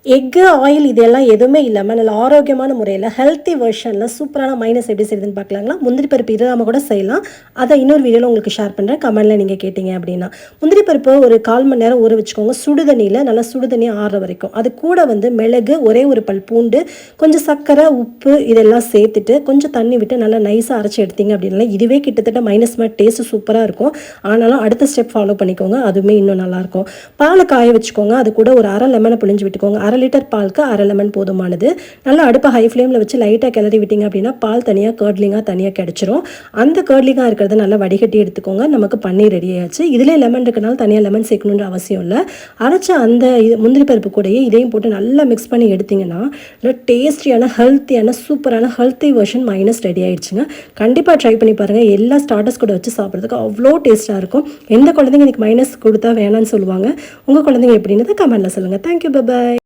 Egg, oil இதெல்லாம் எதுவுமே இல்லாமல் நல்ல ஆரோக்கியமான முறையில் ஹெல்த்தி வெர்ஷனில் சூப்பரான மைனஸ் எப்படி செய்யுதுன்னு பார்க்கலாங்களா. முந்திரி பருப்பு இல்லாமல் கூட செய்யலாம். அதை இன்னொரு வீடியோவில் உங்களுக்கு ஷேர் பண்ணுறேன். கமெண்டில் நீங்கள் கேட்டிங்க அப்படின்னா முந்திரி பருப்பு ஒரு 1/4 மணி நேரம் ஊற வச்சுக்கோங்க. சுடுதண்ணியில் நல்லா சுடுதண்ணி ஆறுற வரைக்கும். அது கூட வந்து மிளகு, ஒரே ஒரு பல் பூண்டு, கொஞ்சம் சர்க்கரை, உப்பு இதெல்லாம் சேர்த்துட்டு கொஞ்சம் தண்ணி விட்டு நல்லா நைஸாக அரைச்சி எடுத்தீங்க அப்படின்னா இதுவே கிட்டத்தட்ட மைனஸ் மாதிரி டேஸ்ட்டு சூப்பராக இருக்கும். ஆனாலும் அடுத்த ஸ்டெப் ஃபாலோ பண்ணிக்கோங்க, அதுவுமே இன்னும் நல்லாயிருக்கும். பாலை காய வச்சுக்கோங்க. அது கூட ஒரு அரை லெமனை புழிஞ்சு விட்டுக்கோங்க. 1/2 லிட்டர் பாலுக்கு 1/2 லெமன் போதுமானது. நல்லா அடுப்பை ஹை ஃப்ளேமில் வச்சு லைட்டாக கிளறி விட்டீங்க அப்படின்னா பால் தனியாக கர்ட்லிங்காக தனியாக கிடச்சிரும். அந்த கர்ட்லிங்காக இருக்கிறத நல்லா வடிகட்டி எடுத்துக்கோங்க. நமக்கு பன்னீர் ரெடி ஆயிடுச்சு. இதிலே லெமன் இருக்கனால தனியாக லெமன் சேர்க்கணுன்ற அவசியம் இல்லை. அரைச்ச அந்த முந்திரி பருப்பு கூடயே இதையும் போட்டு நல்லா மிக்ஸ் பண்ணி எடுத்திங்கன்னா நல்லா டேஸ்டியான ஹெல்த்தியான சூப்பரான ஹெல்த்தி வெர்ஷன் மைனஸ் ரெடி ஆயிடுச்சுங்க. கண்டிப்பாக ட்ரை பண்ணி பாருங்கள். எல்லா ஸ்டார்டர்ஸ் கூட வச்சு சாப்பிட்றதுக்கு அவ்வளோ டேஸ்ட்டாக இருக்கும். எந்த குழந்தைங்க எனக்கு மைனஸ் கொடுத்தா வேணான்னு சொல்லுவாங்க. உங்கள் குழந்தைங்க எப்படின்னு கமெண்ட்டில் சொல்லுங்கள். Thank you, by.